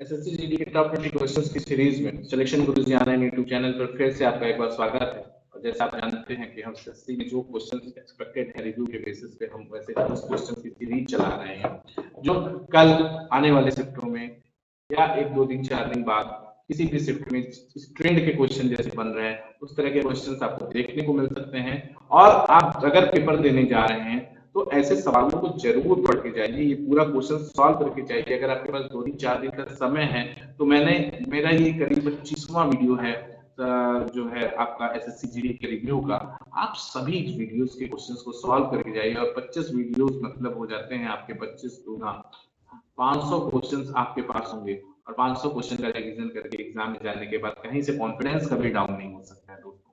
SSC GD के top 20 questions की series में सिलेक्शन गुरुजी ऑनलाइन यूट्यूब चैनल पर फिर से आपका एक बार स्वागत है। और जैसा आप जानते हैं कि हम एसएससी में जो क्वेश्चंस एक्सपेक्टेड है रिव्यू के बेसिस पे हम वैसे उस क्वेश्चन की सीरीज चला रहे हैं, जो कल आने वाले शिफ्टों में या एक दो दिन 4 दिन बाद किसी भी शिफ्ट में ट्रेंड के क्वेश्चन जैसे बन रहे हैं उस तरह के क्वेश्चंस आपको देखने को मिल सकते हैं। और आप अगर पेपर देने जा रहे हैं तो ऐसे सवालों को जरूर पढ़ के जाइए, ये पूरा क्वेश्चन सॉल्व करके जाइए। अगर आपके पास 2-4 दिन का समय है तो मेरा ये करीब 25वां वीडियो है जो है आपका एसएससी जीडी के रिव्यू का। आप सभी वीडियोस के क्वेश्चंस को सॉल्व करके जाइए और 25 वीडियोस मतलब हो जाते हैं आपके 25 गुना 500 क्वेश्चंस आपके पास होंगे। और 500 क्वेश्चन का रिवीजन करके एग्जाम में जाने के बाद कहीं से कॉन्फिडेंस कभी डाउन नहीं हो सकता है दोस्तों।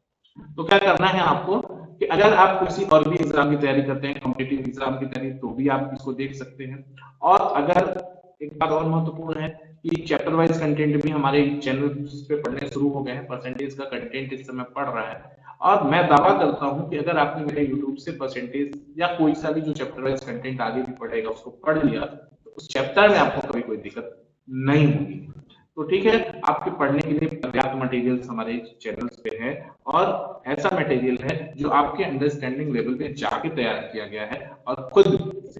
तो क्या करना है आपको कि अगर आप किसी और भी एग्जाम की तैयारी करते हैं, कॉम्पिटिटिव एग्जाम की तैयारी, तो भी आप इसको देख सकते हैं। और अगर एक बात और महत्वपूर्ण है कि चैप्टर वाइज कंटेंट भी हमारे चैनल पे पढ़ने शुरू हो गए हैं। परसेंटेज का कंटेंट इस समय पढ़ रहा है और मैं दावा करता हूं कि अगर आपने मेरे यूट्यूब से परसेंटेज या कोई सा भी जो चैप्टर वाइज कंटेंट आगे भी पढ़ेगा उसको पढ़ लिया तो उस चैप्टर में आपको कभी कोई दिक्कत नहीं होगी। तो ठीक है, आपके पढ़ने के लिए पर्याप्त मटेरियल्स हमारे चैनल्स पे है और ऐसा मटेरियल है जो आपके अंडरस्टैंडिंग लेवल पे जाके तैयार किया गया है और खुद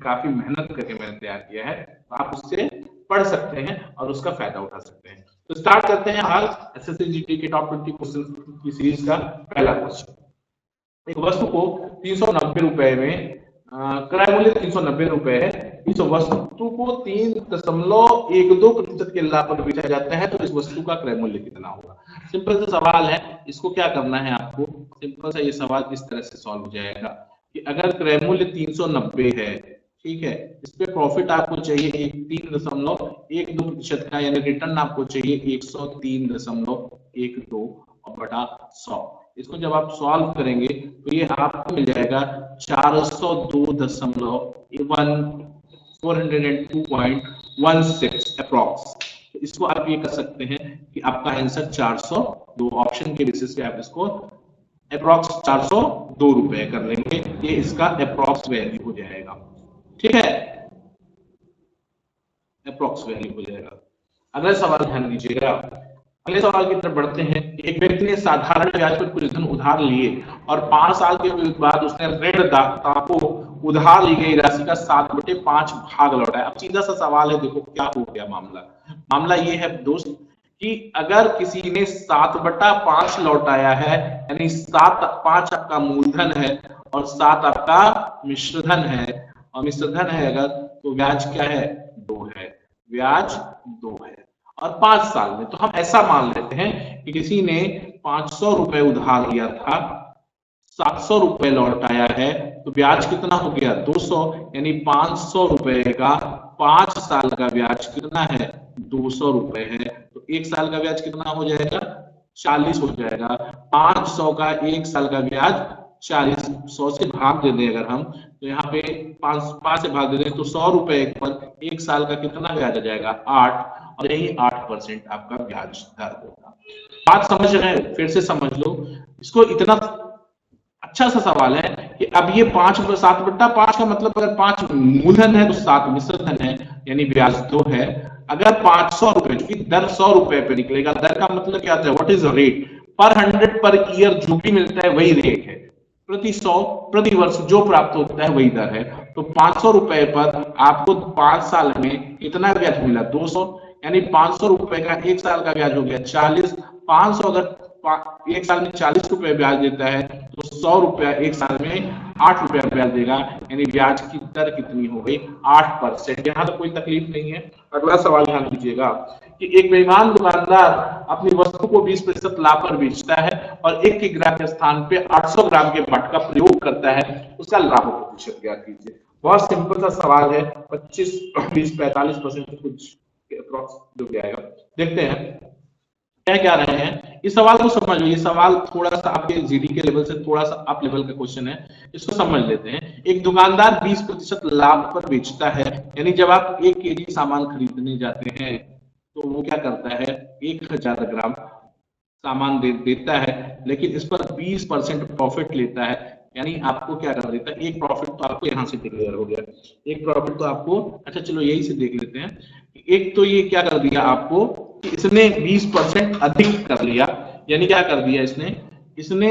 काफी मेहनत करके मैंने तैयार किया है। तो आप उससे पढ़ सकते हैं और उसका फायदा उठा सकते हैं। तो स्टार्ट करते हैं आज एसएससी जीडी के टॉप 20 क्वेश्चन की सीरीज का पहला क्वेश्चन। एक वस्तु को 390 रुपए में क्रय मूल्य 390 रुपए है। इस वस्तु को 3.12% के लाभ पर बेचा जाता है तो इस वस्तु का क्रय मूल्य कितना होगा। सिंपल सा सवाल है, इसको क्या करना है आपको, सिंपल सा ये सवाल इस तरह से सॉल्व हो जाएगा कि अगर क्रय मूल्य 390 है, ठीक है, इस पे प्रॉफिट आपको चाहिए 3.12% का, यानी रिटर्न आपको चाहिए 103.12 बटा 100। इसको जब आप सॉल्व करेंगे तो ये आपको मिल जाएगा 402.16 अप्रॉक्स। इसको आप ये कर सकते हैं कि आपका आंसर 402, ऑप्शन के बेसिस पे आप इसको अप्रॉक्स 402 रुपए कर लेंगे, ये इसका अप्रॉक्स वैल्यू हो जाएगा। ठीक है, अप्रॉक्स वैल्यू हो जाएगा। अगला सवाल ध्यान दीजिएगा। अगले सवाल की तरफ बढ़ते हैं। एक व्यक्ति ने साधारण ब्याज पर कुछ धन उधार लिए और 5 साल के बाद उसने ऋणदाता को उधार ली गई राशि का 7/5 भाग लौटाया। अब सीधा सा सवाल है, देखो क्या हो गया मामला ये है दोस्त कि अगर किसी ने 7/5 लौटाया है, यानी 7/5 आपका मूलधन है और 7 आपका मिश्रधन है, और मिश्रधन है अगर तो ब्याज क्या है, 2 है, ब्याज 2 है और 5 साल में। तो हम ऐसा मान लेते हैं कि किसी ने 500 रुपए उधार लिया था, 700 रुपए लौटाया है, तो ब्याज कितना हो गया, 200, यानी 500 रुपए का 5 साल का ब्याज कितना है, 200 रुपए है। तो 1 साल का ब्याज कितना हो जाएगा, 40 हो जाएगा। 500 का 1 साल का ब्याज 40, 100 से भाग दे दें अगर हम, तो यहाँ पे 5 से भाग दे दें तो 100 रुपए पर 1 साल का कितना ब्याज आ जाएगा, 8, और यही 8% आपका ब्याज दर होगा। बात समझ रहे हैं, फिर से समझ लो इसको। इतना अच्छा सा सवाल है कि अब ये 7/5 का मतलब अगर 5 मूलधन है तो 7 मिश्रधन है, यानी ब्याज 2 है। अगर 500 रुपए, क्योंकि दर 100 रुपए पे निकलेगा, दर का मतलब क्या होता है, व्हाट इज रेट, पर 100 पर ईयर जो भी मिलता है वही रेट है, प्रति 100 प्रति वर्ष जो प्राप्त होता है वही दर है। तो 500 रुपए पर आपको 5 साल में इतना ब्याज मिला 200, यानी 500 रुपए का 1 साल का ब्याज हो गया 40। 500 अगर 1 साल में 40 रुपए ब्याज देता है तो 100 रुपया 1 साल में 8 रुपया ब्याज देगा, यानी ब्याज की दर कितनी हो गई, 8%। यहाँ तो कोई तकलीफ नहीं है। अगला सवाल ध्यान दीजिएगा कि एक बेईमान दुकानदार अपनी वस्तु को 20% लाभ पर बेचता है और 1 किलोग्राम के स्थान पे 800 ग्राम के भट्ट का प्रयोग करता है, उसका लाभ प्रतिशत ज्ञात कीजिए। बहुत सिंपल सा सवाल है, 25, 20, 45% कुछ जो भी आएगा। देखते हैं क्या क्या रहे हैं। इस सवाल को समझ लो, ये सवाल थोड़ा सा आपके जीडी के लेवल से थोड़ा सा अप लेवल का क्वेश्चन है, इसको समझ लेते हैं। एक दुकानदार 20% लाभ पर बेचता है, यानी जब आप 1 केजी सामान खरीदने जाते हैं तो वो क्या करता है, 1000 ग्राम सामान देता है, लेकिन इस पर 20% प्रॉफिट लेता है। यानी आपको क्या कर देता है, एक प्रॉफिट तो आपको यहाँ से क्लियर हो गया, एक प्रॉफिट तो आपको, अच्छा चलो यही से देख लेते हैं। एक तो ये क्या कर दिया आपको कि इसने 20% अधिक कर लिया, यानी क्या कर दिया इसने, इसने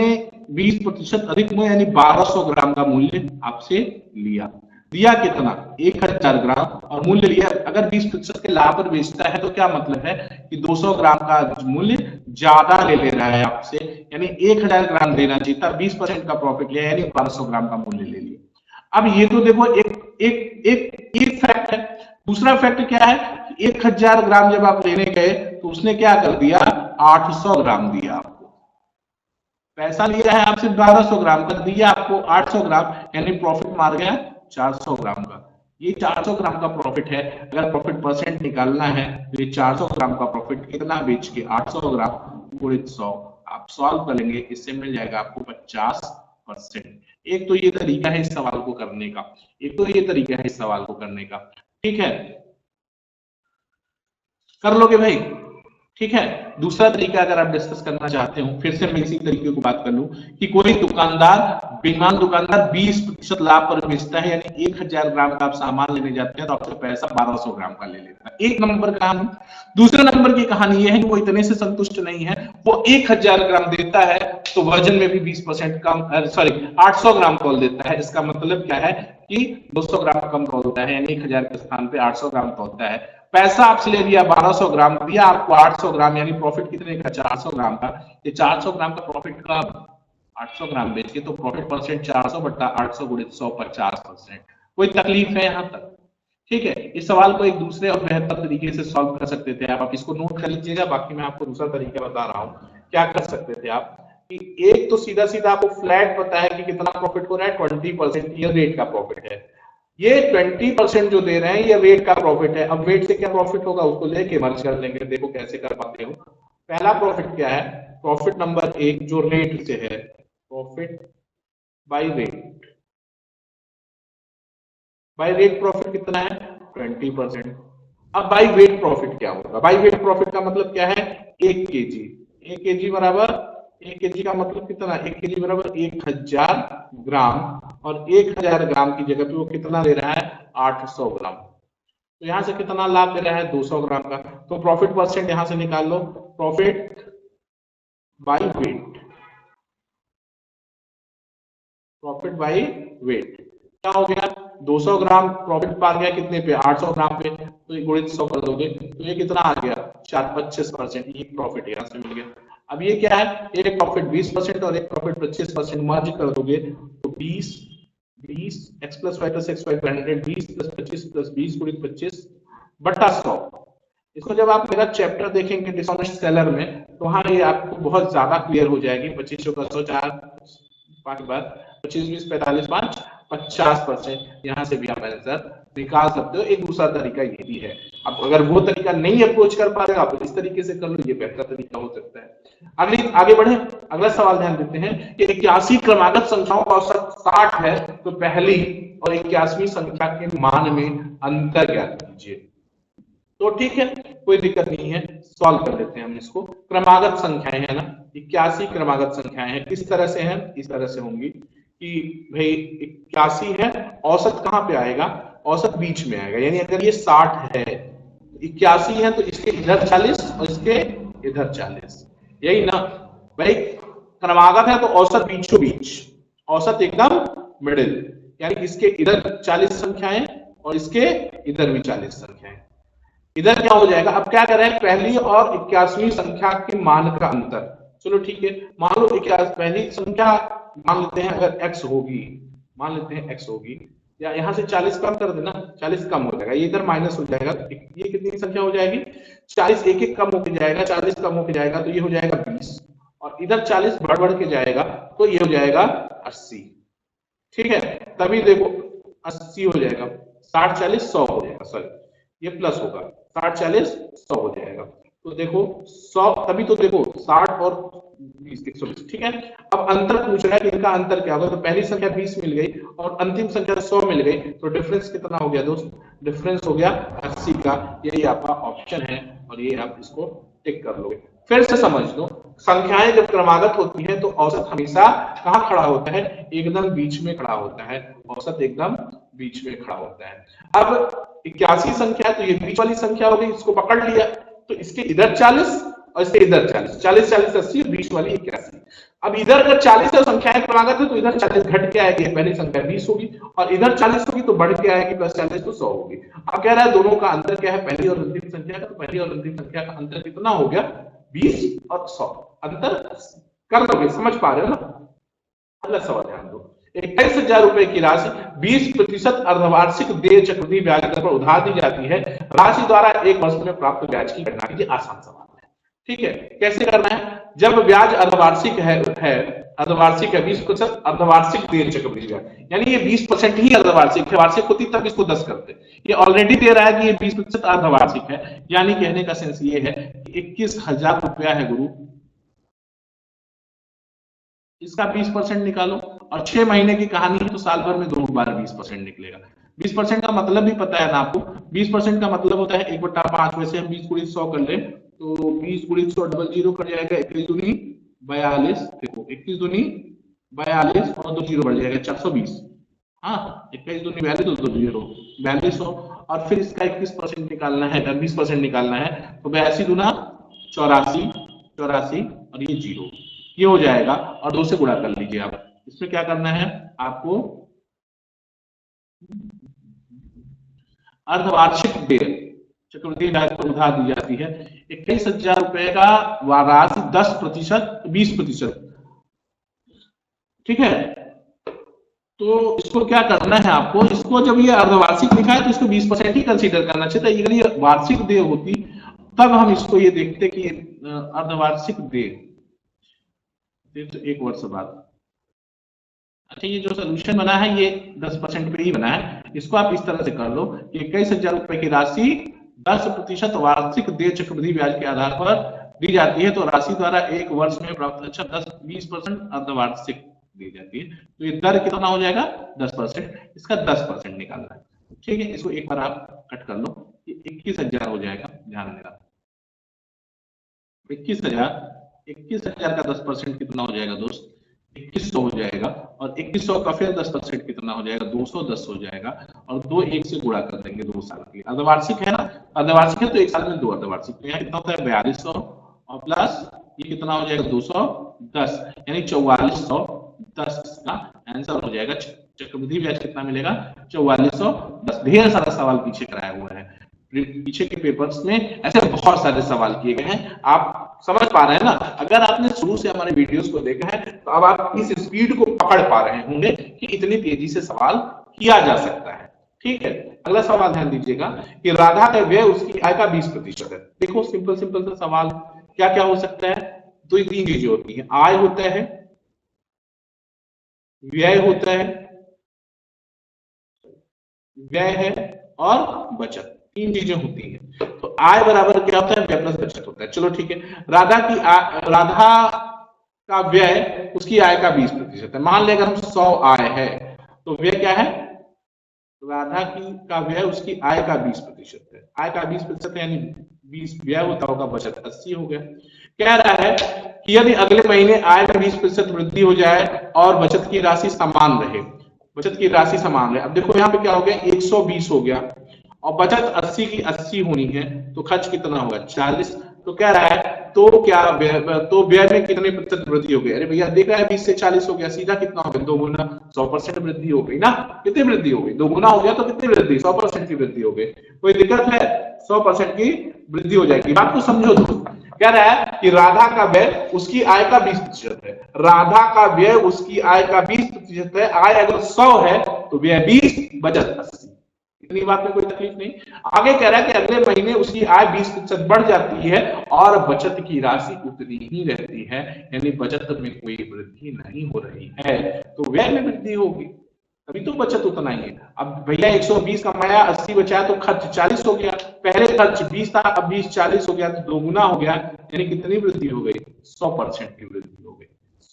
20% अधिक मूल्य यानी 1200 ग्राम का मूल्य आपसे लिया। दिया कितना, 1000 ग्राम, और मूल्य लिया, अगर 20% के लाभ पर बेचता है तो क्या मतलब है कि 200 ग्राम का मूल्य ज्यादा ले रहा है आपसे, यानी 1000 ग्राम देना चाहिए था, 20% का प्रॉफिट लिया यानी 1200 ग्राम का मूल्य ले लिया। अब ये तो देखो एक एक एक एक फैक्ट है। दूसरा फैक्ट क्या है, 1000 ग्राम जब आप लेने गए तो उसने क्या कर दिया, 800 ग्राम दिया आपको, पैसा लिया है आपसे 1200 ग्राम का, दिया आपको 800 ग्राम, यानी प्रॉफिट मार गया 400 ग्राम का। ये 400 ग्राम का प्रॉफिट है, अगर प्रॉफिट परसेंट निकालना है तो ये 400 ग्राम का प्रॉफिट कितना बेच के, 800 ग्राम गुणित 100, आप सॉल्व करेंगे, इससे मिल जाएगा आपको 50%। एक तो ये तरीका है इस सवाल को करने का, एक तो ये तरीका है इस सवाल को करने का, ठीक है, कर लोगे भाई, ठीक है। दूसरा तरीका अगर आप डिस्कस करना चाहते हो, फिर से मैं इसी तरीके को बात कर लूं कि कोई दुकानदार, बेईमान दुकानदार 20% लाभ पर बेचता है, यानी 1000 ग्राम का आप सामान लेने जाते हैं तो आपसे पैसा 1200 ग्राम का ले लेता है, एक नंबर कहानी। दूसरे नंबर की कहानी यह है कि वो इतने से संतुष्ट नहीं है, वो 1000 ग्राम देता है तो वजन में भी 20% कम, सॉरी 800 ग्राम तौल देता है। इसका मतलब क्या है कि 200 ग्राम कम तौलता है, यानी 1000 के स्थान पे 800 ग्राम तौलता है। पैसा आपसे ले लिया 1200 ग्राम, दिया आपको 800 ग्राम, यानी प्रॉफिट कितने का, 400 ग्राम का। ये 400 ग्राम का प्रॉफिट का 800 ग्राम बेच के, तो प्रॉफिट परसेंट 400 बट्टा 800 गुणित 100, 50%। कोई तकलीफ है यहाँ तक, ठीक है। इस सवाल को एक दूसरे और बेहतर तरीके से सॉल्व कर सकते थे आप इसको नोट कर लीजिएगा, बाकी मैं आपको दूसरा तरीका बता रहा हूँ। क्या कर सकते थे आप कि एक तो सीधा सीधा आपको फ्लैट पता है कि कितना प्रॉफिट हो रहा है, 20%, ये रेट का प्रॉफिट है। ये 20% जो दे रहे हैं ये वेट का प्रॉफिट है। अब वेट से क्या प्रॉफिट होगा उसको लेके मर्ज कर लेंगे, देखो कैसे कर पाते हो। पहला प्रॉफिट क्या है, प्रॉफिट नंबर 1 जो रेट से है, profit by rate, by rate profit कितना है, 20%। अब बाय वेट प्रॉफिट क्या होगा, बाय वेट प्रॉफिट का मतलब क्या है, 1 kg, 1 kg बराबर, 1 kg का मतलब कितना, 1 kg बराबर 1000 ग्राम, और 1000 ग्राम की जगह पे वो कितना ले रहा है, 800 ग्राम। तो यहां से कितना लाभ ले रहा है, 200 ग्राम का। तो प्रॉफिट परसेंट यहां से निकाल लो, profit by weight, profit by weight क्या हो गया, 200 ग्राम प्रॉफिट पा गया कितने पे, 800 ग्राम पे, तो ये गुणित 100 कर दोगे तो ये कितना आ गया, 25%, ये प्रॉफिट यहाँ से मिल गया। अब ये क्या है, एक प्रॉफिट 20% और एक प्रॉफिट 25% मर्ज कर दोगे तो 20 x plus y plus x y 100, 20 plus 25 plus 20 गुणित 25 बटा 100। इसको जब आप मेरा चैप्टर देखेंगे डिसऑनेस्ट सेलर में तो हाँ ये आपको बहुत ज्यादा क्लियर हो जाएगी। 25 का 100, 4 5 बार 25 20 45 5 50%, यहाँ से भी आप आंसर निकाल सकते हो। एक दूसरा तरीका ये भी है, अब अगर वो तरीका नहीं अप्रोच कर पा रहे हो आप इस तरीके से कर लो, ये बेहतर तरीका हो सकता है। अगली आगे बढ़े, अगला सवाल ध्यान देते हैं कि 81 क्रमागत संख्याओं का औसत 60 है तो पहली और 81वीं संख्या के मान में अंतर ज्ञात कीजिए। तो ठीक है, कोई दिक्कत नहीं है, सॉल्व कर लेते हैं हम इसको। क्रमागत संख्याएं है ना, 81 क्रमागत संख्याएं हैं, किस तरह से हैं, इस तरह से होंगी कि भाई 81 है, औसत कहां पे आएगा, औसत बीच में आएगा, यानी अगर ये 60 है, 81 है तो इसके इधर 40 और इसके इधर 40, यही ना भाई। क्रमागत है तो औसत बीचों बीच, औसत एकदम मिडिल, यानी इसके इधर 40 संख्याएं और इसके इधर भी 40 संख्याएं, इधर क्या हो जाएगा। अब क्या करें, पहली और 81वीं संख्या के मान का अंतर, चलो ठीक है, मान लो पहली संख्या मान लेते हैं अगर x होगी, मान लेते हैं x होगी, या यहां से 40 कम कर देना, 40 कम हो जाएगा, ये इधर माइनस हो जाएगा, ये कितनी संख्या हो जाएगी, 40 एक एक कम होके जाएगा, 40 कम होके जाएगा तो ये हो जाएगा 20, और इधर 40 बढ़ बढ़ के जाएगा तो ये हो जाएगा 80, ठीक है। तभी देखो 80 हो जाएगा, 60 40 100 हो जाएगा, सॉरी ये प्लस होगा, 60 40 100 हो जाएगा। तो देखो 100, तभी तो देखो 60 और 20 120, ठीक है। अब अंतर पूछ रहा है कि इनका अंतर क्या होगा, तो पहली संख्या 20 मिल गई और अंतिम संख्या 100 मिल गई, तो डिफरेंस कितना हो गया दोस्त, डिफरेंस हो गया 80 का। यही आपका ऑप्शन है और ये आप इसको टिक कर लोगे। फिर से समझ लो, संख्याएं जब क्रमागत होती हैं तो औसत हमेशा कहाँ खड़ा होता है, एकदम बीच में खड़ा होता है, औसत एकदम बीच में खड़ा होता है। अब 81 संख्या, तो ये बीच वाली संख्या हो गई, इसको पकड़ लिया, तो इसके इधर 40 और इसके इधर 40, 40 40 80 और बीच वाली 81। अब इधर अगर 40 है संख्याएं क्रमागत है तो इधर 40 घट के आएगी, पहली संख्या 20 होगी, और इधर 40 होगी तो बढ़ के आएगी, प्लस 40 तो 100 होगी। अब कह रहा है दोनों का अंतर क्या है, पहली और अंतिम संख्या का, तो पहली और अंतिम संख्या का अंतर कितना हो गया, 20 और 100, अंतर कर दोगे, समझ पा रहे हो ना। अगला सवाल ध्यान दो, 21,000 रुपए की राशि 20% अर्धवार्षिक देय चक्रवृद्धि ब्याज दर पर उधार दी जाती है, राशि द्वारा एक वर्ष में प्राप्त ब्याज की गणना कीजिए। आसान सवाल है, ठीक है। कैसे करना है, जब ब्याज अर्धवार्षिक है अर्धवार्षिक है 20% अर्धवार्षिक देय चक्रवृद्धि ब्याज, यानी ये 20% ही अर्धवार्षिक है, वार्षिक होती तब इसको 10 करते, ये ऑलरेडी दे रहा है कि ये 20% अर्धवार्षिक है, यानी कहने का सेंस ये है कि 21,000 रुपया है गुरु, इसका 20% निकालो, और 6 महीने की कहानी है तो साल भर में 2 बार 20% निकलेगा। 20% का मतलब भी पता है ना आपको, 20% का मतलब होता है 1/5, वैसे हम 20 गुणित 100 कर ले तो 20 गुणित 100 डबल जीरो कर जाएगा, 21 दूनी 42, देखो 21 दूनी 42 और 2 जीरो बढ़ जाएगा 420, हाँ 21 दूनी 42 2 जीरो 4200, और फिर इसका 21% निकालना है, 20% निकालना है, तो 82 दूना 84 84 और ये जीरो, ये हो जाएगा, और 2 से गुणा कर लीजिए आप। इसमें क्या करना है आपको, अर्धवार्षिक देय चक्रवृद्धि ब्याज पर उधार दी जाती है 21,000 रुपए का राशि 10% 20%, ठीक है। तो इसको क्या करना है आपको, इसको जब ये अर्धवार्षिक लिखा है तो इसको 20% ही कंसीडर करना चाहिए, अगर ये वार्षिक देय होती तब हम इसको ये देखते कि अर्धवार्षिक देय तो 1 वर्ष बाद। अच्छा, ये जो सोल्यूशन बना है ये 10% पे ही बना है, इसको आप इस तरह से कर लो कि 21,000 रुपए की राशि 10% वार्षिक देय चक्रवृद्धि ब्याज के आधार पर दी जाती है, तो राशि द्वारा 1 वर्ष में प्राप्त, अच्छा 20% अर्धवार्षिक दी जाती है, तो ये दर कितना हो जाएगा 10%, इसका 10% निकालना है, ठीक है। इसको एक बार आप कट कर लो, ये 21,000 हो जाएगा, ध्यान देना 21,000 का 10% कितना हो जाएगा दोस्त, 2100 हो जाएगा, और 2100 का फिर 10% कितना हो जाएगा, 210 हो जाएगा, और 2 1 से गुणा कर देंगे 2 साल के लिए, अर्धवार्षिक है ना, अर्धवार्षिक है तो 1 साल में 2 अर्धवार्षिक, तो यहाँ कितना होता है 4200, और प्लस ये कितना हो जाएगा 210, यानी 4410 का आंसर हो जाएगा। चक्रवृद्धि ब्याज कितना मिलेगा 4410। ढेर सारा सवाल पीछे कराया हुआ है, पीछे के पेपर्स में ऐसे बहुत सारे सवाल किए गए हैं, आप समझ पा रहे हैं ना। अगर आपने शुरू से हमारे वीडियोस को देखा है तो अब आप इस स्पीड को पकड़ पा रहे होंगे कि इतनी तेजी से सवाल किया जा सकता है, ठीक है। अगला सवाल ध्यान दीजिएगा कि राधा का व्यय उसकी आय का 20% है। देखो सिंपल सिंपल सा सवाल, क्या क्या हो सकता है, दो ही 3 चीजें होती है, आय होता है, व्यय होता है, व्यय है और बचत, 3 चीजें होती है। तो आय बराबर क्या होता है, व्यय प्लस बचत होता है। चलो ठीक है, राधा का व्यय उसकी आय का 20% है। मान लें अगर हम 100 आय है तो व्यय क्या है, राधा की का व्यय उसकी आय का 20% है, आय का 20% है, यानी 20 व्यय होता होगा, बचत 80 हो गया। कह रहा है कि यदि अगले महीने आय में 20% वृद्धि हो जाए और बचत की राशि समान रहे, बचत की राशि समान है। अब देखो यहाँ पे क्या हो गया, 120 हो गया और बचत 80 की 80 होनी है, तो खर्च कितना होगा 40। तो कह रहा है तो क्या तो व्यय में कितने प्रतिशत वृद्धि हो गई, अरे भैया देख रहा है 20 से 40 हो गया, सीधा कितना हो गया 2 गुना, 100% वृद्धि हो गई ना। कितनी वृद्धि हो गई, 2 गुना हो गया, तो कितनी वृद्धि 100% की वृद्धि हो गई। कोई दिक्कत है, 100% की वृद्धि हो जाएगी। बात को समझो दोस्तों, कह रहा है कि राधा का व्यय उसकी आय का 20% है, राधा का व्यय उसकी आय का 20% है। आय अगर 100 है तो व्यय 20, बचत 80। इतनी बात में कोई तकलीफ नहीं। आगे कह रहा है कि अगले महीने उसकी आय 20% बढ़ जाती है और बचत की राशि उतनी ही रहती है, यानी बचत में कोई वृद्धि नहीं हो रही है, तो व्यय में वृद्धि होगी, अभी तो बचत उतना ही है। अब भैया 120 कमाया, 80 बचाया, तो खर्च 40 हो गया, पहले खर्च 20 था, अब 20 40 हो गया, तो 2 गुना हो गया, यानी कितनी वृद्धि हो गई 100% की वृद्धि हो गई,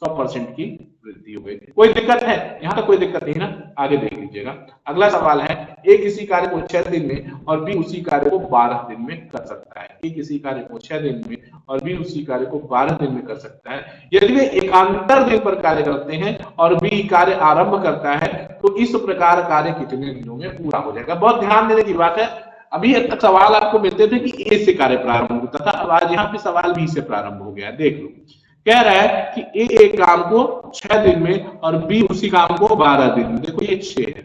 100% की वृद्धि हो गई। कोई दिक्कत है? यहाँ तक कोई दिक्कत नहीं ना, आगे देख लीजिएगा। अगला सवाल है, ए किसी कार्य को 6 दिन में और बी उसी कार्य को 12 दिन में कर सकता है। ए किसी कार्य को 6 दिन में और बी उसी कार्य को 12 दिन में कर सकता है। यदि वे एकांतर दिन पर कार्य करते हैं और बी कार्य आरंभ करता है तो इस प्रकार कार्य कितने दिनों में पूरा हो जाएगा। बहुत ध्यान देने की बात है, अभी तक सवाल आपको मिलते थे कि ए से कार्य प्रारंभ होता था, अब आज यहाँ पे सवाल बी से प्रारंभ हो गया। देख लो, कह रहा है कि ए एक काम को 6 दिन में और बी उसी काम को 12 दिन में। देखो ये 6 है,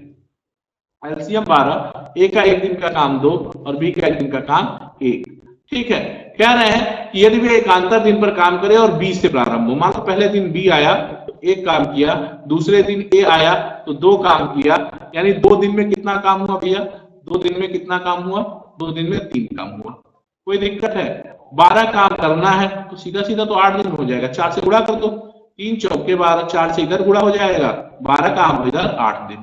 एलसीएम 12, ए का एक दिन का काम 2 और बी का एक दिन का काम 1। ठीक है, कह रहे हैं कि यदि वे एकांतर दिन पर काम करे और बी से प्रारंभ हो, मान लो पहले दिन बी आया तो एक काम किया, दूसरे दिन ए आया तो 2 काम किया, यानी 2 दिन में कितना काम हुआ भैया? 2 दिन में कितना काम हुआ? 2 दिन में 3 काम हुआ। कोई दिक्कत है? 12 काम करना है तो सीधा सीधा तो 8 दिन हो जाएगा, 4 से गुणा कर दो, 3 चौके 12, 4 से इधर गुणा हो जाएगा, 12 काम इधर 8 दिन।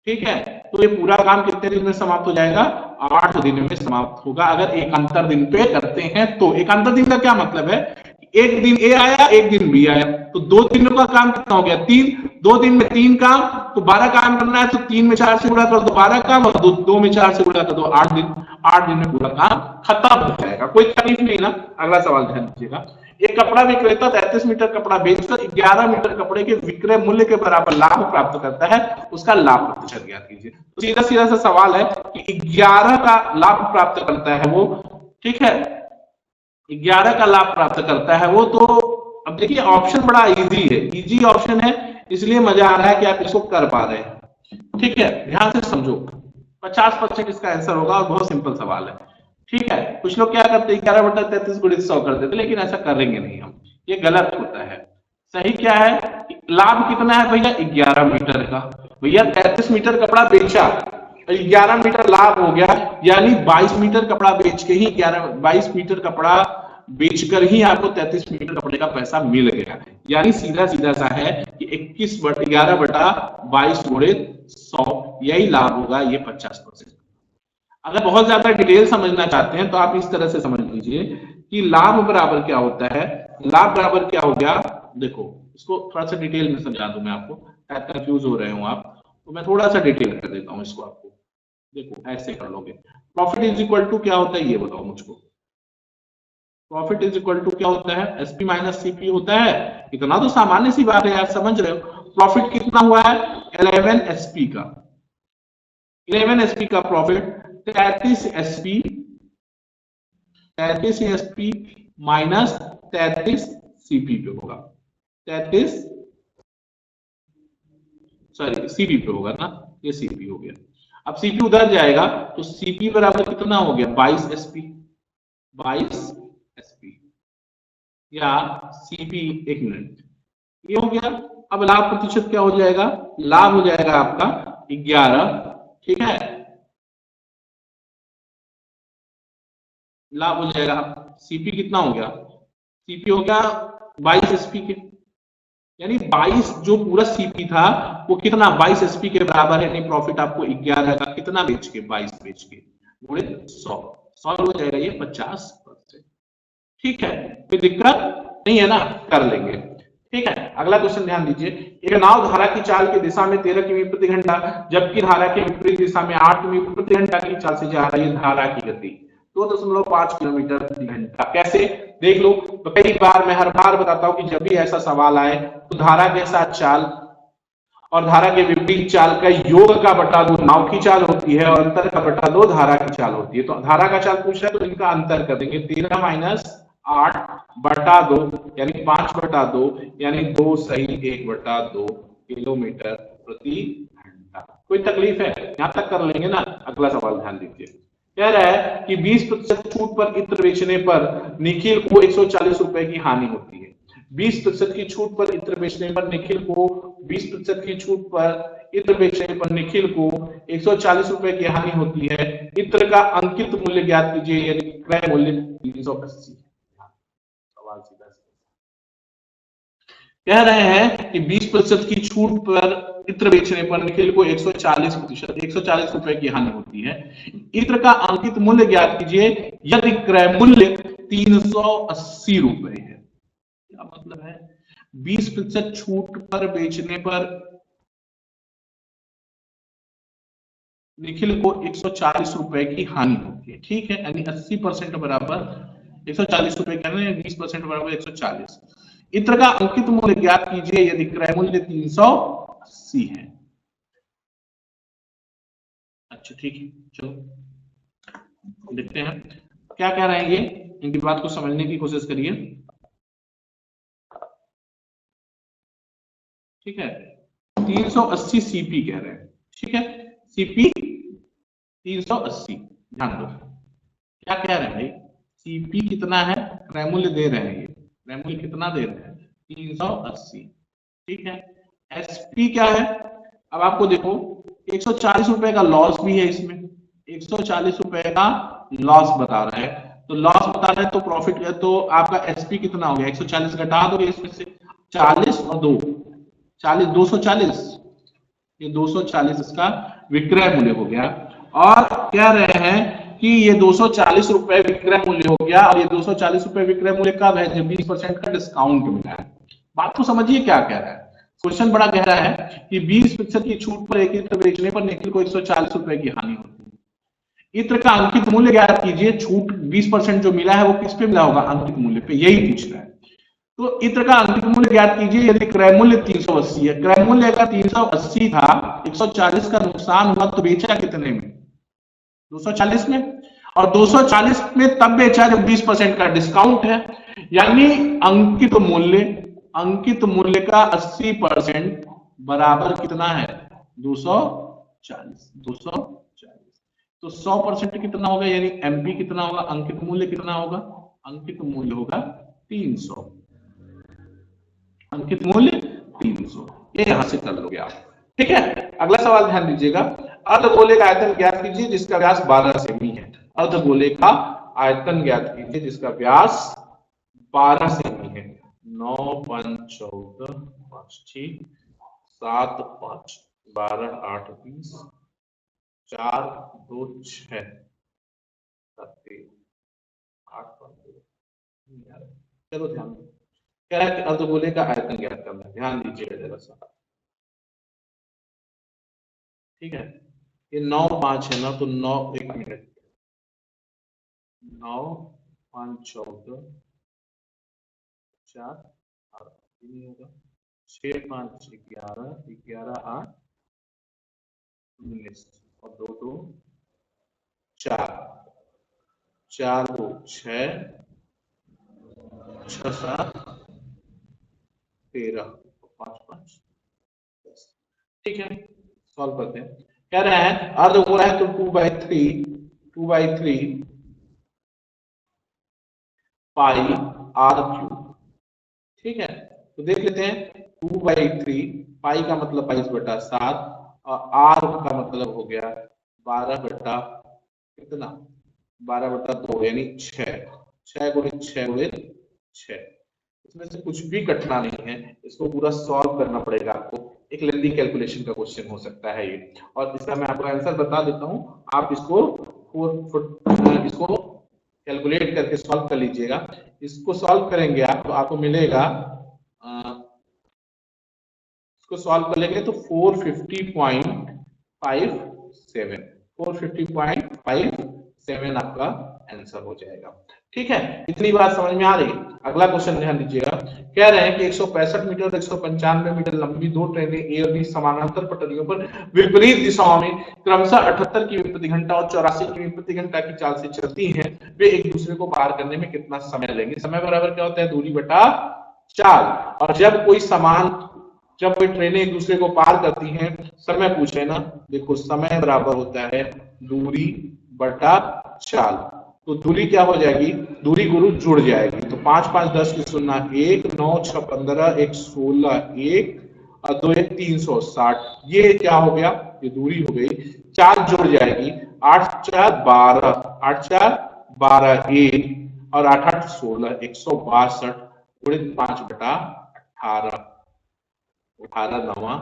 ठीक है, तो ये पूरा काम कितने दिन में समाप्त हो जाएगा? 8 दिन में समाप्त होगा, अगर एकांतर दिन पे करते हैं तो। एकांतर दिन का क्या मतलब है? एक दिन ए आया, एक दिन बी आया, तो 2 दिनों का काम कितना हो गया? 3। 2 दिन में 3 काम, तो 12 काम करना है तो 3 में 4 से गुणा कर दो 12 काम, और 2 में 4 से गुणा कर दो 8 दिन। 8 दिन में पूरा काम खत्म हो जाएगा, कोई तकलीफ नहीं ना। अगला सवाल ध्यान दीजिएगा, एक कपड़ा विक्रेता 33 मीटर कपड़ा बेचकर 11 मीटर कपड़े के विक्रय मूल्य के बराबर लाभ प्राप्त करता है, उसका लाभ प्रतिशत ज्ञात कीजिए। तो सीधा सीधा सा सवाल है कि 11 का लाभ प्राप्त करता है वो, ठीक है, 11 का लाभ प्राप्त करता है वो। तो अब देखिए ऑप्शन बड़ा इजी है, इजी ऑप्शन है, इसलिए मजा आ रहा है कि आप इसको कर पा रहे हैं। ठीक है, ध्यान से समझो, 50% इसका आंसर होगा और बहुत सिंपल सवाल है। ठीक है, कुछ लोग क्या करते हैं 11/33 गुणित 100 कर देते, लेकिन ऐसा करेंगे नहीं हम, ये गलत होता है। सही क्या है? लाभ कितना है भैया? 11 मीटर का। भैया 33 मीटर कपड़ा बेचा, 11 मीटर लाभ हो गया, यानी 22 मीटर कपड़ा बेच के ही 22 मीटर कपड़ा बेचकर ही आपको 33 मीटर कपड़े का पैसा मिल गया। यानी सीधा सीधा सा है कि 11/22 गुणित 100, यही लाभ होगा, ये 50%। अगर बहुत ज्यादा डिटेल समझना चाहते हैं तो आप इस तरह से समझ लीजिए कि लाभ बराबर क्या होता है। लाभ बराबर क्या हो गया? देखो, इसको थोड़ा सा डिटेल में समझा दूं मैं आपको, शायद कंफ्यूज हो रहे हो आप, तो मैं थोड़ा सा डिटेल कर देता हूं इसको आपको। देखो ऐसे कर लोगे, प्रॉफिट इज इक्वल टू क्या होता है ये बताओ मुझको। प्रॉफिट इज इक्वल टू क्या होता है? एसपी माइनस सीपी होता है। इतना तो सामान्य सी बात है यार, समझ रहे हो। प्रॉफिट कितना हुआ है? 11 एसपी का, 11 एसपी का प्रॉफिट 33 एसपी माइनस 33 सीपी पे होगा, 33 सॉरी सीपी पे होगा ना, ये सीपी हो गया। अब सीपी उधर जाएगा तो सीपी बराबर कितना हो गया? 22 एसपी, 22 एसपी या सीपी, एक मिनट, ये हो गया। अब लाभ प्रतिशत क्या हो जाएगा? लाभ हो जाएगा आपका 11, ठीक है, लाभ हो जाएगा। सीपी कितना हो गया? सीपी हो गया 22 एसपी के, यानी 22 जो पूरा सीपी था वो कितना? 22 एसपी के बराबर है। यानी प्रॉफिट आपको 11 का कितना बेच के? 22 बेच के गुणित 100 हो जाएगा, ये 50%। ठीक है, कोई दिक्कत नहीं है ना, कर लेंगे। ठीक है, अगला क्वेश्चन ध्यान दीजिए, एक नाव धारा की चाल की दिशा में 13 किमी प्रति घंटा जबकि धारा के विपरीत दिशा में 8 किमी प्रति घंटा की चाल से जा रही है। धारा की गति 2.5 किलोमीटर प्रति घंटा। कैसे? देख लो, तो कई बार मैं हर बार बताता हूं कि जब भी ऐसा सवाल आए तो धारा के साथ चाल और धारा के विपरीत चाल का योग का बटा 2 नाव की चाल होती है और अंतर का बटा 2 धारा की चाल होती है। तो धारा का चाल पूछ रहा है तो इनका अंतर कर देंगे, 13 माइनस 8 बटा 2 यानी 5/2, यानी 2 सही 1/2 किलोमीटर प्रति घंटा। कोई तकलीफ है? यहां तक कर लेंगे ना। अगला सवाल ध्यान दीजिए, कह रहा है कि 20% छूट पर इत्र बेचने पर निखिल को 140 रुपए की हानि होती है। 20% की छूट पर इत्र बेचने पर निखिल को 20% की छूट पर इत्र बेचने पर निखिल को 140 रुपए की हानि होती है। इत्र का अंकित मूल्य ज्ञात कीजिए, यानी क्रय मूल्य 380। सवाल सीधा कह रहे हैं कि 20% की छूट पर इत्र बेचने पर निखिल को 140 रुपए की हानि होती है। इत्र का अंकित मूल्य ज्ञात कीजिए यदि क्रय मूल्य 380 रुपए है। क्या मतलब है? 20% छूट पर बेचने पर निखिल को 140 रुपए की हानि होती है। ठीक है, यानी 80% बराबर 140 रुपए कह रहे हैं, 20% बराबर 140। इत्र का अंकित मूल्य ज्ञात कीजिए यदि क्रय मूल्य 380 है। अच्छा ठीक है, चलो देखते हैं क्या कह रहे हैं ये, इनकी बात को समझने की कोशिश करिए। ठीक है, 380 सीपी कह रहे हैं। ठीक है, सीपी 380, ध्यान दो क्या कह रहे हैं भाई, सीपी कितना है, क्रय मूल्य दे रहे हैं, ये क्रय मूल्य कितना दे रहे हैं 380। ठीक है, एसपी क्या है, अब आपको देखो 140 रुपए का लॉस भी है इसमें, 140 रुपए का लॉस बता रहा है, तो लॉस बता रहा है तो प्रॉफिट है, तो आपका एसपी कितना हो गया, 140 घटा दोगे इसमें से 40 और 2 40 240, ये 240 इसका विक्रय मूल्य हो गया। और कह रहे हैं कि ये 240 रुपए विक्रय मूल्य हो गया, और ये 240 रुपए विक्रय मूल्य कब है, जब 20% का डिस्काउंट मिला है। बात को समझिए क्या कह रहा है, क्वेश्चन बड़ा गहरा है कि 20% की छूट पर एक इत्र बेचने पर निखिल को 140 रुपए की हानि होती है। इत्र का अंकित मूल्य ज्ञात कीजिए, छूट 20% जो मिला है वो किस पे मिला होगा, अंकित मूल्य पे, यही पूछ रहा है। तो इत्र का अंकित मूल्य ज्ञात कीजिए यदि क्रय मूल्य 380 है। क्रय मूल्य अगर 380 था, 140 का नुकसान हुआ तो बेचा कितने में, 240 में, और 240 में तब बेचा जब 20% का डिस्काउंट है, यानी अंकित मूल्य का 80% बराबर कितना है 240। तो 100% कितना होगा, यानी एमपी कितना होगा, अंकित मूल्य कितना होगा, अंकित मूल्य होगा 300, अंकित मूल्य 300, ये यहां से कर लोगे आप। ठीक है, अगला सवाल ध्यान दीजिएगा, अर्धगोले का आयतन ज्ञात कीजिए जिसका व्यास 12 सेमी है। अर्धगोले का आयतन ज्ञात कीजिए जिसका व्यास 12 सेमी है। 9 5 14 5 6 7 5 12 8 20 4 2 6 7 8 5। चलो ध्यान दो, क्या है, अर्धगोले का आयतन ज्ञात करना है, ध्यान दीजिएगा जरा सा। ठीक है, ये 9 5 है ना, तो 9 1 मिनट 9 5 14 4 8 नहीं होगा, 6 5 11 11 8 19 और 2 2 4 4 2 6 6 7 13 5 5 10। ठीक है, सॉल्व करते हैं। कह रहे हैं अर्धगोला है तो 2/3 पाई आर क्यूब। ठीक है, तो देख लेते हैं 2/3 पाई का मतलब 22/7 और आर का मतलब हो गया 12 कितना 12/2 यानी 6 गुणे 6 गुणे 6। इसमें से कुछ भी कटना नहीं है, इसको पूरा सॉल्व करना पड़ेगा आपको, एक लेंदी कैलकुलेशन का क्वेश्चन हो सकता है ये, और इसका मैं आपको आंसर बता देता हूं, आप इसको कैलकुलेट करके सॉल्व कर लीजिएगा। इसको सॉल्व करेंगे आप तो आपको मिलेगा, इसको सॉल्व कर लेंगे तो 450.57 आपका आंसर हो जाएगा। ठीक है, इतनी बात समझ में आ रही है। अगला क्वेश्चन ध्यान दीजिएगा, कह रहे हैं कि 165 मीटर और 195 मीटर लंबी दो ट्रेनें ए और बी समानांतर पटरियों पर विपरीत दिशाओं में क्रमशः 78 किमी प्रति घंटा और 84 किमी प्रति घंटा की चाल से चलती हैं, वे एक दूसरे को पार करने में कितना समय लेंगे। समय बराबर क्या होता है, दूरी बटा चाल, और जब कोई ट्रेनें एक दूसरे को पार करती हैं, समय पूछे ना, देखो समय बराबर होता है दूरी बटा चाल, तो दूरी क्या हो जाएगी, दूरी गुरु जुड़ जाएगी, तो 5 5 10 की 0 1 9 6 15 1 16 1 और 2 1 360, ये क्या हो गया, ये दूरी हो गई, चार जुड़ जाएगी, 8 4 12 8 4 12 1 और 8 8 16 162 गुणित 5/18 18 9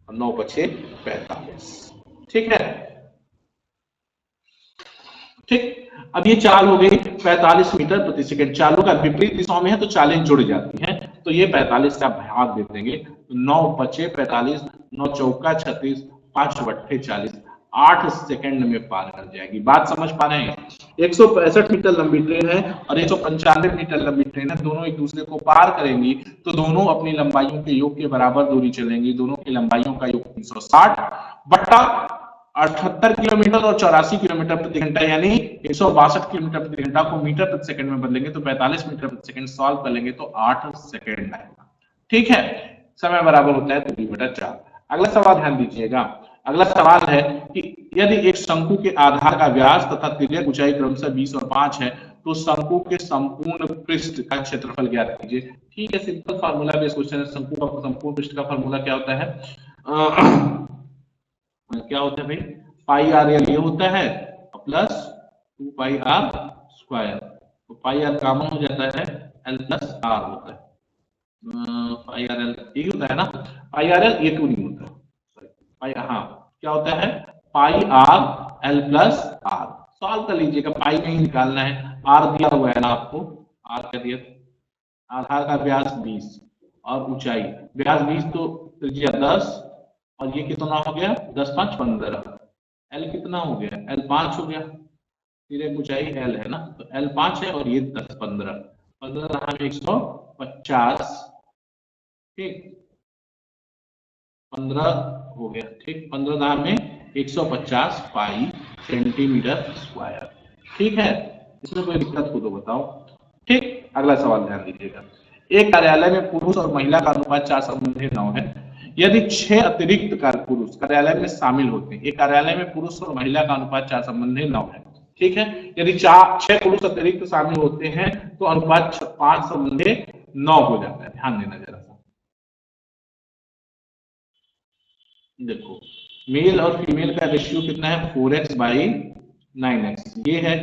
9 बचे 45। ठीक है, ठीक, अब ये चाल हो गई 45 मीटर प्रति सेकंड, चालों का विपरीत दिशाओं में है तो चालें जुड़ जाती हैं, तो ये 45 से आप भाग दे देंगे तो 9 बचे 45, 9 चौका 36, 5 बट्ठे 40, 8 सेकंड में पार कर जाएगी। बात समझ पा रहे हैं? 165 मीटर लंबी ट्रेन है और 195 मीटर लंबी ट्रेन है, दोनों एक दूसरे को पार करेंगी तो दोनों अपनी लंबाइयों के योग के बराबर दूरी चलेंगी। दोनों की लंबाइयों का योग 360 बट्टा 78 किलोमीटर और 84 किलोमीटर प्रति घंटा यानी 162 किलोमीटर प्रति घंटा को मीटर प्रति सेकंड में बदलेंगे तो 45 मीटर प्रति सेकंड सॉल्व कर लेंगे तो 8 सेकंड आएगा। ठीक है, समय बराबर होता है 2/4। अगला सवाल ध्यान दीजिएगा। अगला सवाल है कि यदि एक शंकु के आधार का व्यास तथा तिर्यक ऊंचाई क्रमशः 20 और 5 है तो शंकु के संपूर्ण पृष्ठ का क्षेत्रफल ज्ञात कीजिए। ठीक है, सिंपल फार्मूला बेस्ड क्वेश्चन है। शंकु का संपूर्ण पृष्ठ का फार्मूला क्या होता है? क्या होता है भाई? पाई आर एल ये होता है प्लस 2 पाई आर स्क्वायर, तो पाई आर कॉमन हो जाता है, एल प्लस आर होता है। पाई आर एल ये होता है ना, पाई आर एल ये 2 नहीं होता, पाई, हाँ क्या होता है? Pi R L plus R. Solve कर लीजिएगा, पाई नहीं निकालना है, आर दिया हुआ है ना आपको, आर क्या दिया? आधार का व्यास 20 और ऊंचाई व्यास 20 तो त्रिज्या 10 और ये कितना हो गया? 10 5 15। एल कितना हो गया? एल 5 हो गया, फिर एक ऊंचाई एल है ना, तो एल 5 है और ये 10 15, 15 150, ठीक 15 हो गया, ठीक 15 दाम में 150 पाई सेंटीमीटर स्क्वायर। ठीक है, इसमें कोई दिक्कत हो तो बताओ। ठीक, अगला सवाल ध्यान दीजिएगा। एक कार्यालय में पुरुष और महिला का अनुपात 4:9 है। यदि 6 अतिरिक्त पुरुष कार्यालय में शामिल होते हैं, एक कार्यालय में पुरुष और महिला का अनुपात 4:9 है, ठीक है, यदि 6 पुरुष अतिरिक्त शामिल होते हैं तो अनुपात 5:9 हो जाता है। ध्यान देना जरा सा, देखो मेल और फीमेल का रेशियो कितना है? 4x/9x। ये है,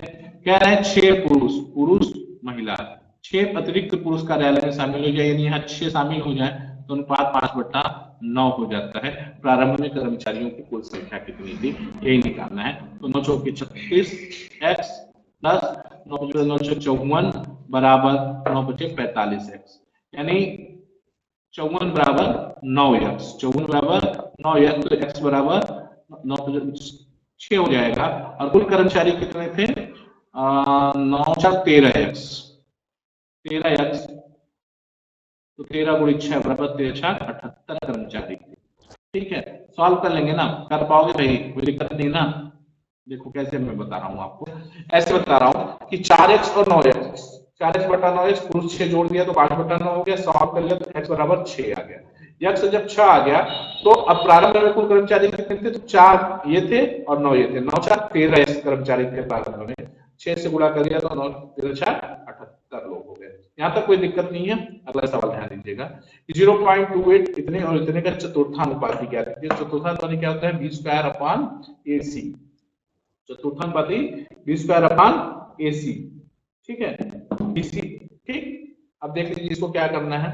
कह रहे हैं 6 पुरुष महिला, 6 अतिरिक्त पुरुष कार्यालय में शामिल हो जाए, यानी यहाँ 6 शामिल हो जाए तो अनुपात 5/9 हो जाता है। प्रारंभ में कर्मचारियों की कुल संख्या कितनी थी यही निकालना है। तो 9 चौके 36 x प्लस 9 54 बराबर 9 बचे 45 x, यानी 54 बराबर 9x, 54 बराबर 9x, तो x बराबर 9 6 हो जाएगा। और कुल कर्मचारी कितने थे? 9 13x, 13x, तो 13 गुणित 6 बराबर 13 78 कर्मचारी। ठीक है, सॉल्व कर लेंगे ना, कर पाओगे भाई? कोई दिक्कत नहीं ना? देखो कैसे मैं बता रहा हूँ आपको, ऐसे बता रहा हूँ कि 4x और 9x, 4x/9x पुरुष 6 जोड़ दिया तो 5/9 हो गया, सॉल्व कर लिया तो x बराबर 6 आ गया। x जब 6 आ गया तो अब प्रारंभ में कुल कर्मचारी कितने थे? तो 4 ये थे और 9 ये थे, 9 4 13 कर्मचारी थे प्रारंभ में, 6 से गुणा कर दिया तो 9 13 4 78 लोग हो गए। यहाँ तक कोई दिक्कत नहीं है। अगला सवाल ध्यान दीजिएगा, 0.28 इतने और इतने का चतुर्थानुपाती क्या है? चतुर्थानुपाती क्या होता है? b²/ac, चतुर्थानुपाती b²/ac, ठीक है, bc। ठीक, अब देख लीजिए इसको क्या करना है।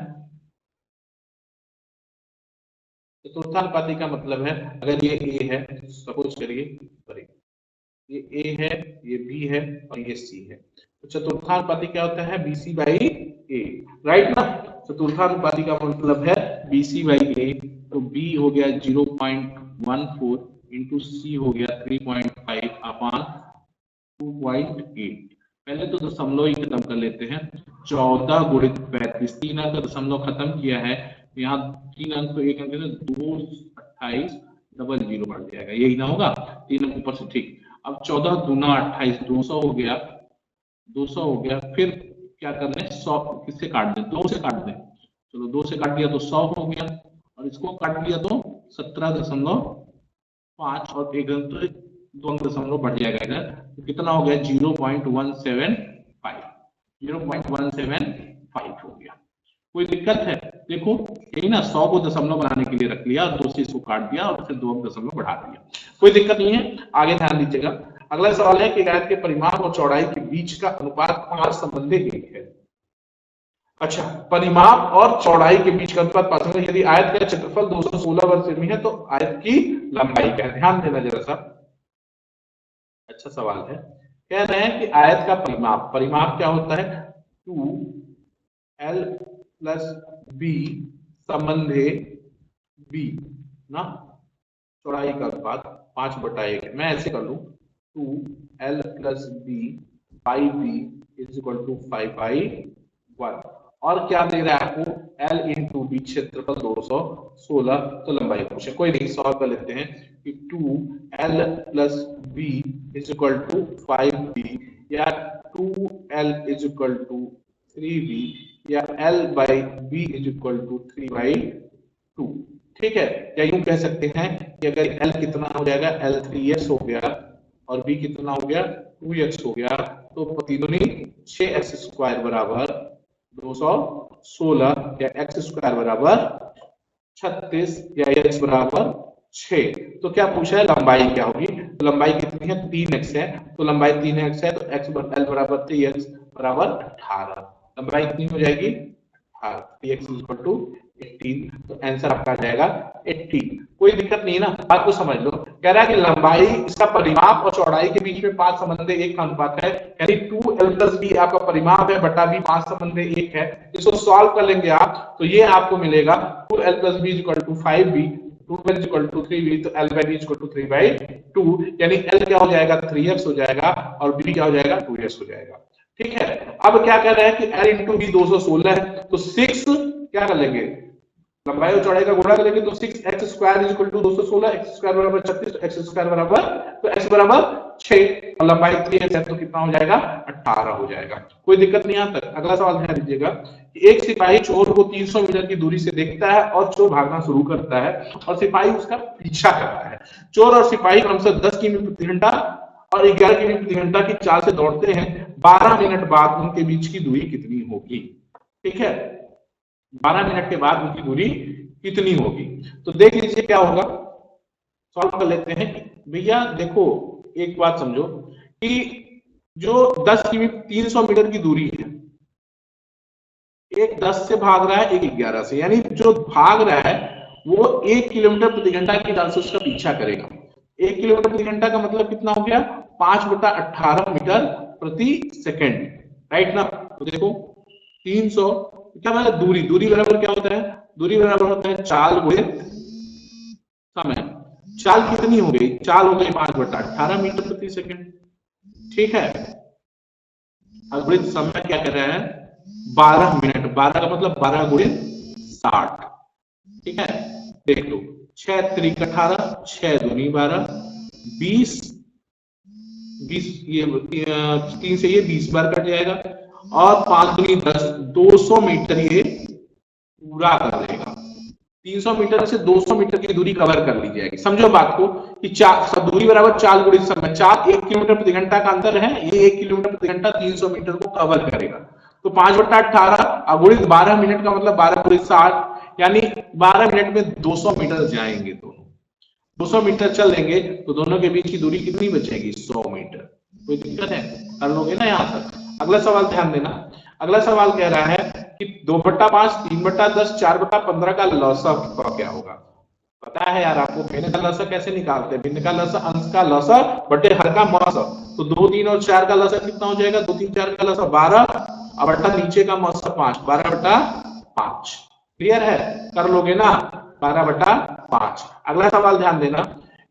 चतुर्थानुपाती का मतलब है अगर ये a है, सपोज करिए ये a है, ये b है और ये c है, तो चतुर्थानुपाती क्या होता है? bc/a, राइट ना? चतुर्थानुपाती का मतलब है bc/a, तो b हो गया 0.14 इंटू c हो गया 3.5/2.8। पहले तो दशमलव ही खत्म कर लेते हैं, 14 गुणित 35, 3 अंक दशमलव खत्म किया है, यहाँ 3 अंक तो 1 अंक 228 डबल 0 बढ़ जाएगा, यही ना होगा? 3 अंक ऊपर से, ठीक। अब 14 दूना 28, 200 हो गया, 200 हो गया, फिर क्या करना है? 100 किससे काट दें? 2 से काट दें, चलो 2 से काट दिया तो 100 हो गया, और इसको काट दिया तो 17.5 और 1 अंक तो 2 अंक दशमलव बढ़ जाएगा इधर, तो कितना हो गया? 0.175, 0.175 हो गया। कोई दिक्कत है? देखो यही ना, 100 को दशमलव बनाने के लिए रख लिया, 2 से इसको काट दिया और फिर 2 अंक दशमलव बढ़ा दिया, कोई दिक्कत नहीं है। आगे ध्यान दीजिएगा, अगला सवाल है कि आयत के परिमाप और चौड़ाई के बीच का अनुपात 5 संबंधी है। अच्छा, परिमाप और चौड़ाई के बीच का अनुपात 5 संबंधी, यदि आयत का क्षेत्रफल 216 वर्ग सेमी है तो आयत की लंबाई क्या है? ध्यान देना जरा सा, अच्छा सवाल है। कह रहे हैं कि आयत का परिमाप क्या होता है? 2l + बी संबंधे बी ना, चौड़ाई का अनुपात 5/1। मैं ऐसे कर लूं 2l plus b 5b is equal to 5/1। और क्या दे रहा है आपको, l इंटू बी क्षेत्रफल 216, तो लंबाई पूछे, कोई नहीं सॉल्व कर लेते हैं कि 2l plus b is equal to 5b या 2l is equal to 3b या l by b is equal to 3/2। ठीक है, या यूं कह सकते हैं कि अगर l कितना हो जाएगा, l 3x हो गया और b कितना हो गया 2x हो गया, तो तीनों 6x स्क्वायर बराबर 216 या x स्क्वायर बराबर 36 या x बराबर 6। तो क्या पूछा है, लंबाई क्या होगी, तो लंबाई कितनी है 3x है, तो लंबाई 3x है तो x l बराबर 3x बराबर 18, लंबाई कितनी हो जाएगी 18, 3x इक्वल टू 18, तो आंसर आपका आ जाएगा 18। कोई दिक्कत नहीं है ना, बात को समझ लो। कह रहा है कि लंबाई, इसका परिमाप और चौड़ाई के बीच में 5 संबंध 1 का अनुपात है, यानी 2l प्लस b आपका परिमाप है बटा b 5 संबंध 1 है। इसको सॉल्व कर लेंगे आप तो ये आपको मिलेगा 2l plus b equal to 5b, 2l equal to 3b, तो l by b equal to 3/2, यानी l क्या हो जाएगा 3x हो जाएगा और b क्या हो जाएगा 2x हो जाएगा। ठीक है, अब क्या कर रहे हैं कि l इंटू बी 216 है, तो 6 क्या कर लेंगे, लंबाई और चौड़ाई का गुणा करेंगे तो 6x square is equal to 216, x square बराबर 36, तो x स्क्वायर बराबर, तो x बराबर 6 और लंबाई 3x है तो कितना हो जाएगा 18 हो जाएगा। कोई दिक्कत नहीं यहाँ तक। अगला सवाल ध्यान दीजिएगा कि एक सिपाही चोर को 300 मीटर की दूरी से देखता है और चोर भागना शुरू करता है और सिपाही उसका पीछा करता है। चोर और सिपाही क्रमशः 10 किमी प्रति घंटा और 11 किमी प्रति घंटा की चाल से दौड़ते हैं। 12 मिनट बाद उनके बीच की दूरी कितनी होगी। ठीक है, 12 मिनट के बाद उनकी दूरी कितनी होगी, तो देख लीजिए क्या होगा, सॉल्व कर लेते हैं। भैया देखो एक बात समझो कि जो 10 किमी 300 मीटर की दूरी है, एक 10 से भाग रहा है, एक 11 से, यानी जो भाग रहा है वो 1 किलोमीटर प्रति घंटा की चाल से उसका पीछा करेगा। 1 किलोमीटर प्रति घंटा का मतलब कितना हो गया 5/18 मीटर प्रति सेकेंड, राइट ना। तो देखो 300 क्या मतलब दूरी, दूरी बराबर क्या होता है, दूरी बराबर होता है चाल गुणे समय। चाल कितनी हो गई, चाल हो गई 5/18 मीटर प्रति सेकेंड। ठीक है, अब समय क्या कर रहे हैं 12 मिनट, 12 का मतलब 12 गुणे 60। ठीक है, देख लो 6 त्रिक 18, 6 दूनी 12, 20 ये 3 से ये 20 बार कट जाएगा और 5 दूनी 10, 200 मीटर ये पूरा कर देगा। 300 मीटर से 200 मीटर की दूरी कवर कर ली जाएगी। समझो बात को कि दूरी बराबर चाल गुणित समय, चाल 1 किलोमीटर प्रति घंटा का अंतर है, ये 1 किलोमीटर प्रति घंटा 300 मीटर को कवर करेगा। तो 5/18 गुणित 12 मिनट का मतलब 12 गुणित 60, यानी 12 मिनट में 200 मीटर जाएंगे। दोनों 200 मीटर चल देंगे तो दोनों के बीच की दूरी कितनी बचेगी 100 मीटर। कोई दिक्कत है, कर लोगे ना यहाँ तक। अगला सवाल ध्यान देना, अगला सवाल कह रहा है कि 2/5, 3/10, 4/15 का लसाअ क्या होगा। पता है यार आपको भिन्न का लसाअ कैसे निकालते हैं, भिन्न का लसाअ अंश का लसाअ बटे हर का मौसा। तो 2, 3 और 4 का लसाअ कितना हो जाएगा, 2, 3, 4 का लसाअ 12 और बटा नीचे का मौसा 5, 12/5। क्लियर है, कर लोगे ना 12/5। अगला सवाल ध्यान देना,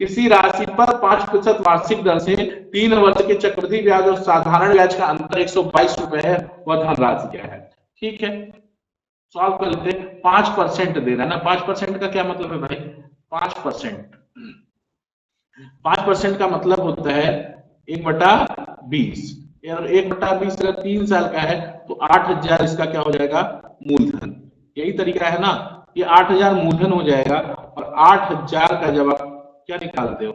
किसी राशि पर 5% वार्षिक दर से 3 वर्ष के चक्रवृद्धि ब्याज और साधारण ब्याज का अंतर 122 रुपए है, वह धनराशि क्या है। ठीक है, सॉल्व कर लेते हैं। 5% दे रहा है ना, 5% का क्या मतलब है भाई, 5%, 5% का मतलब होता है 1/20, और 1/20 अगर 3 साल का है तो 8,000 इसका क्या हो जाएगा मूलधन। यही तरीका है ना, ये 8,000 मूलधन हो जाएगा और 8,000 का जब आप क्या निकालते हो,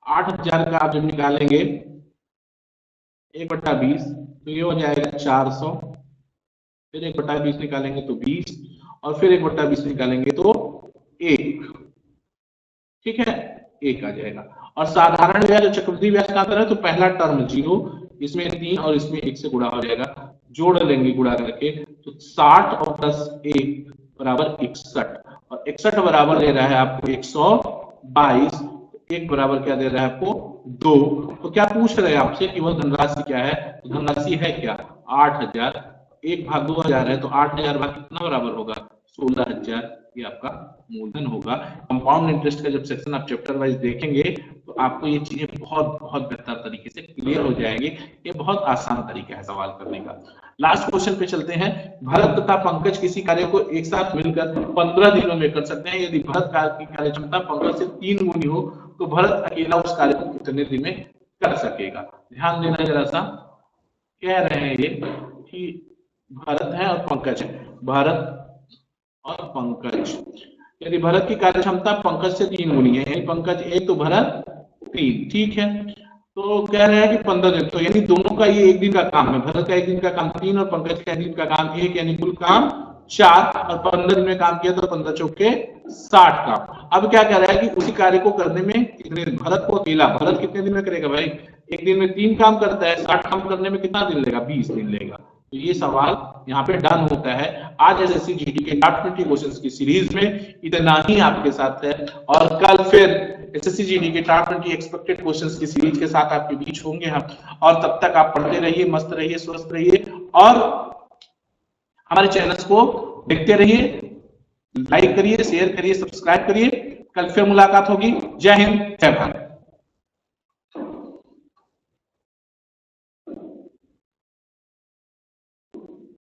8,000 का आप जब निकालेंगे 1/20 तो ये हो जाएगा 400, फिर 1/20 निकालेंगे तो 20 और फिर 1/20 निकालेंगे तो 1। ठीक है, 1 आ जाएगा। और साधारण ब्याज और चक्रवृद्धि ब्याज का अंतर है तो पहला टर्म 0, इसमें 3 और इसमें 1 से गुणा हो जाएगा, जोड़ लेंगे गुणा करके तो 60 और प्लस 1 बराबर 61 और 61 बराबर दे रहा है आपको 122, 1 बराबर क्या दे रहा है आपको 2। तो क्या पूछ रहे हैं आपसे कि वह धनराशि क्या है, तो धनराशि है क्या 8,000, 1/2000 है तो 8,000 भाग कितना बराबर होगा 16,000 ये आपका मूलधन होगा। कंपाउंड इंटरेस्ट का जब सेक्शन आप चैप्टर वाइज देखेंगे तो आपको ये चीजें बहुत बहुत बेहतर तरीके से क्लियर हो जाएंगे। ये बहुत आसान तरीका है सवाल करने का। लास्ट क्वेश्चन पे चलते हैं। भरत तथा पंकज किसी कार्य को एक साथ मिलकर 15 दिनों में कर सकते हैं। यदि भरत की कार्य क्षमता पंकज से 3 गुनी हो तो भरत अकेला उस कार्य को कितने दिन में कर सकेगा। ध्यान देना जरा सा, कह रहे हैं ये कि भरत है और पंकज है, भरत और पंकज, यदि भरत की कार्य क्षमता पंकज से 3 गुनी है, यानी पंकज 1 तो भरत 3, ठीक है। तो कह रहे हैं कि 15 दिन, तो यानी दोनों का ये एक दिन का काम है। भरत का एक दिन का काम 3 और पंकज का एक दिन का काम 1, यानी कुल काम 4 और 15 दिन में काम किया तो 15 चौके 60 काम। अब क्या कह रहा है कि उसी कार्य को करने में कितने, भरत को अकेला, भरत कितने दिन में करेगा भाई, एक दिन में 3 काम करता है, 60 काम करने में कितना दिन लेगा, 20 दिन लेगा। तो ये सवाल यहाँ पे डन होता है। आज एसएससी जीडी के टॉप 20 क्वेश्चंस की सीरीज में इतना ही आपके साथ है, और कल फिर एसएससी जीडी के टॉप 20 एक्सपेक्टेड क्वेश्चंस की सीरीज के साथ आपके बीच होंगे हम। और तब तक आप पढ़ते रहिए, मस्त रहिए, स्वस्थ रहिए और हमारे चैनल्स को देखते रहिए, लाइक करिए, शेयर करिए, सब्सक्राइब करिए। कल फिर मुलाकात होगी। जय हिंद, जय भारत।